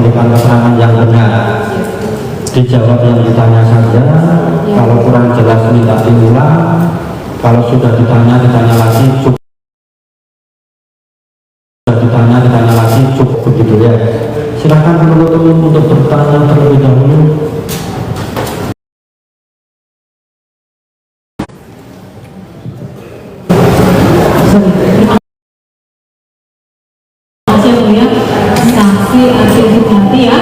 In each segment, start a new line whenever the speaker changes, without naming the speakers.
memberikan keterangan yang benar. Dijawab yang ditanya saja, kalau kurang jelas minta diulang, kalau sudah ditanya lagi, cukup. Sudah ditanya lagi, cukup begitu ya. Silakan penuntut umum untuk bertanya terlebih dahulu.
Saksi Ati Hidayati ya,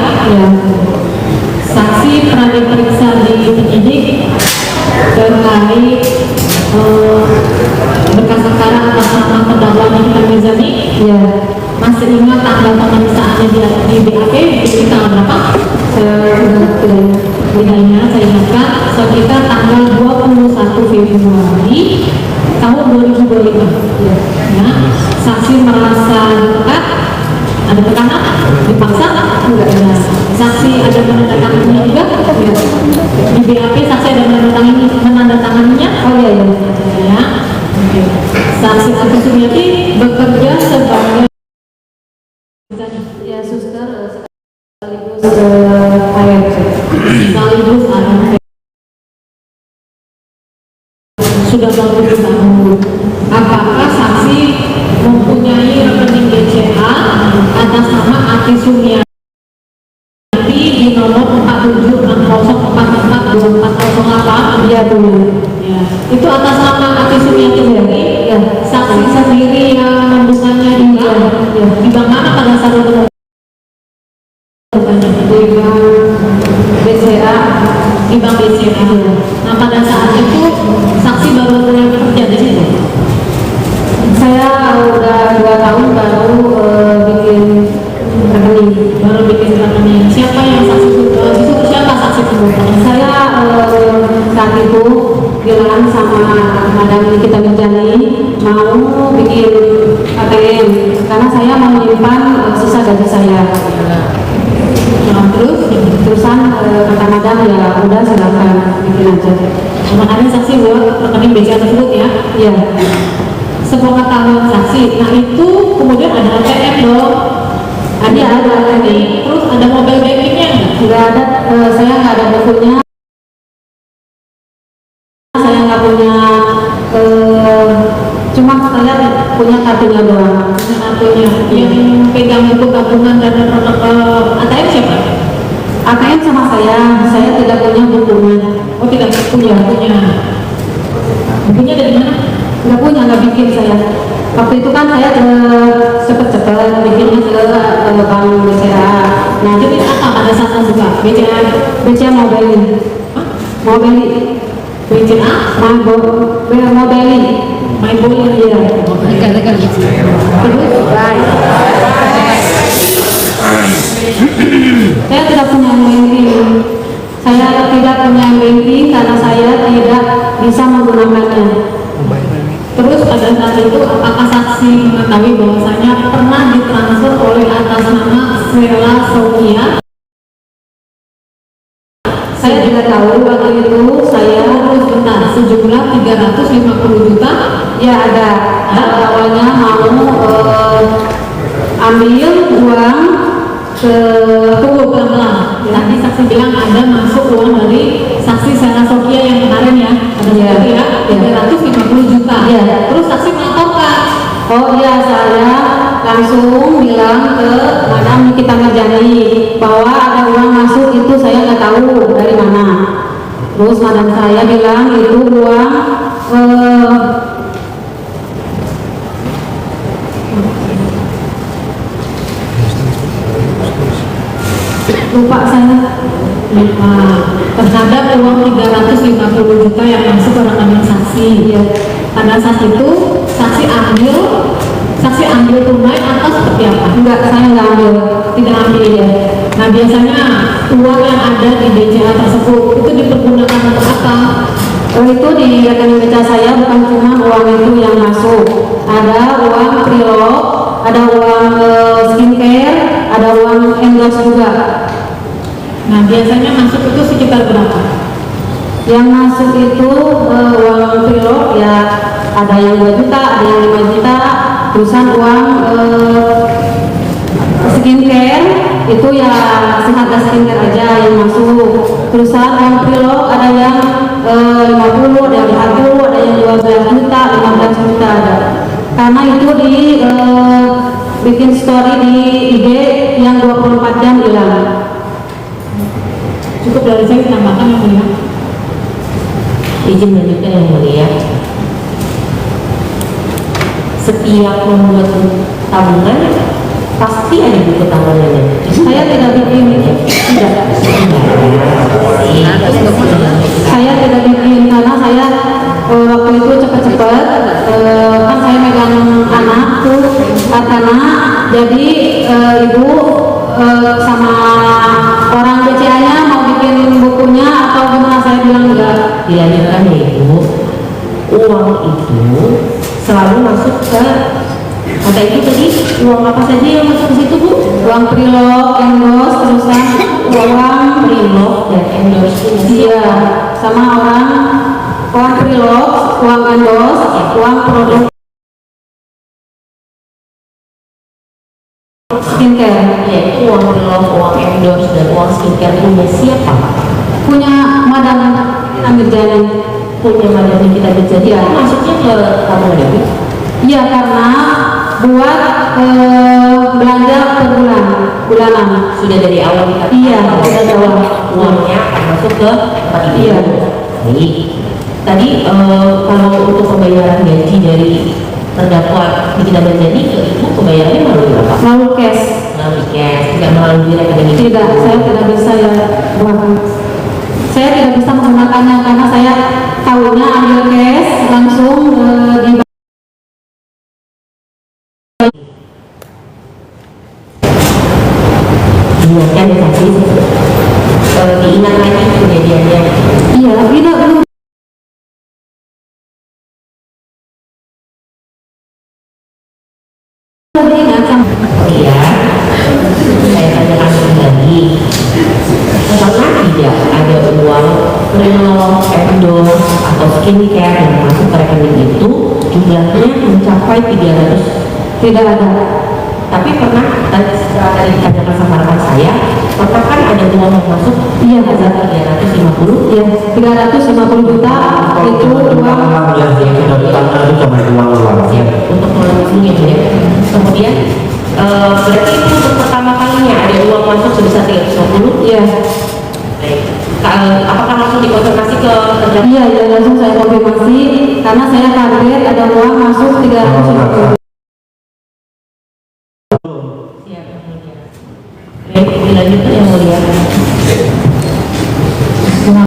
saksi pernah diperiksa di penyidik terkait berkas perkara atas nama terdakwa Nikita Mirzani. Ya, masih ingat tanggal pemeriksaannya di BAP di tanggal berapa? Tidak ingat, saya ingatkan sekitar tanggal 21 Februari tahun 2025. Ya, saksi merasa dekat. Ada tekanan, dipaksa, enggak ada. Saksi ada menandatanganinya juga, ya. Di BAP saksi ada menandatanganinya. Oh iya ya. Oke. Saksi Ati Suryati bekerja sebagai ya suster sekaligus ART. Sekaligus ART. Sudah 20 tahun. Apakah saksi mempunyai rekening BCA atas nama Ati Suryati di nomor 4760442408? Iya benar. Ya. Itu atas nama Ati Suryati sendiri. Ya. Saksi sendiri yang membukanya di bank. Ya. Di bank mana pada saat itu? Di bank BCA. Di bank BCA. Nah pada saat itu saksi baru mulai bekerja di situ. Saya udah 2 tahun baru bikin rekening. Siapa yang saksi itu? Siapa saksi itu? Saya saat itu bilang sama Madam Nikita Mirzani mau bikin ATM karena saya mau menyimpan sisa gaji saya. Nah, terusan kata Madam ya udah silakan bikin aja. Makanya saksi buat rekening BCA tersebut ya? Iya. Sepengetahuan saksi, nah itu kemudian ada ATM dong. Ada ATM, terus ada mobile bankingnya nggak ada, saya nggak ada bukunya, saya nggak punya, cuma saya punya kartunya doang. Kartunya, yang pegang buku tabungan dan ATM siapa? ATM sama saya tidak punya bukunya. Oh tidak punya. Bukunya dari mana? Nggak punya, nggak bikin saya. Waktu itu kan saya cepet-cepet bikinnya ke bank BCA. Nah jadi apa pada saat buka? BCA mau beli. Mau beli BCA? Mau beli. Main bola ya. Tekan gitu. Terus saya tidak punya banking. Saya tidak punya banking karena saya tidak bisa menggunakannya. Terus pada saat itu apakah saksi mengetahui bahwasanya pernah ditransfer oleh atas nama Sela Sophia? Saya juga tahu waktu itu saya harus bentar sejumlah 350 juta. Ya ada. Awalnya mau ambil uang ke pelan-pelan. Tadi saksi bilang ada masuk uang dari saksi Sela Sophia yang kemarin ya. Ada ya. 350 juta. Ya. Terus saksi melaporkan. Oh iya, saya langsung bilang ke Madam Nikita Mirzani bahwa ada uang masuk, itu saya nggak tahu dari mana. Terus Madam saya bilang itu uang lupa saya terhadap uang 350 juta yang masuk ke rekening saksi. Ya. Pada saat itu saksi ambil tunai atau seperti apa? Enggak, saya nggak ambil, tidak ambil ya. Nah biasanya uang yang ada di BCA tersebut itu dipergunakan untuk apa? Itu di rekening BCA saya bukan cuma uang itu yang masuk, ada uang Prelog, ada uang skincare, ada uang endorse juga. Nah biasanya masuk itu sekitar berapa? Yang masuk itu uang Prelog ya ada yang 2 juta, ada yang 5 juta, terusan uang skincare itu ya seharga skincare aja yang masuk. Terusan uang prelog ada yang 50, ada yang 40, ada yang 12 juta, 15 juta ada. Karena itu di bikin story di IG yang 24 jam hilang. Cukup dari saya tambahkan yang mulia.
Izin melanjutkan yang mulia. Setiap membuat tabungan pasti ada buku tabungannya.
Saya tidak bikin, tidak. Saya tidak bikin karena saya waktu itu cepat-cepat kan saya megang anak tuh anak, jadi ibu sama orang BCA-nya mau bikin bukunya atau gimana, saya bilang enggak.
Dilanjutkan ya Ibu, uang itu selalu masuk ke kata itu tadi, uang apa saja yang masuk ke situ Bu?
Uang prelog, endorse, terusan uang
Prelog dan endorse.
iya sama uang prelog, uang endorse, uang produk skincare.
Yaitu uang prelog, uang endorse dan uang skincare punya siapa?
Punya Madam Amir Jani.
Punya Madam kita jadi
Iya.
masuknya ke tabungan Ibu?
Iya, karena buat belanja per bulanan.
Sudah dari awal kita
Iya,
tahu
sudah dari awal.
uangnya akan masuk ke tempat Ibu.
Iya.
Baik. Tadi kalau untuk pembayaran gaji dari terdakwa kita jadi ke Ibu, pembayarannya melalui apa?
Lalu cash.
Melalui cash, tidak melalui rekening Ibu.
Tidak, saya tidak bisa ya buat. Saya tidak bisa menggunakannya karena saya tahunya ambil cash langsung di
Diingatkan ya tadi, diingat lagi kejadiannya.
iya, tidak belum. Ingat sama
Oh iya, saya tanyakan kembali, pernah tidak ada uang prelog, endorse atau skincare yang masuk ke rekening itu jumlahnya mencapai 300?
tidak ada.
Tapi pernah, setelah tadi ditanyakan sama rekan saya, pernah kan ada uang yang masuk
Iya, ada.
350?
Ya, 350 juta itu uang
yang sudah ditanya itu cuma uang-uang.
Siap, untuk melalui ya. Kemudian berarti itu untuk pertama kalinya ada uang masuk sebesar 350?
ya.
Baik. Apakah langsung dikonfirmasi ke kerja?
Iya, ya langsung saya konfirmasi karena saya kaget ada uang masuk 350.
Siap, yang mulia. Baik, dilanjutkan yang mulia.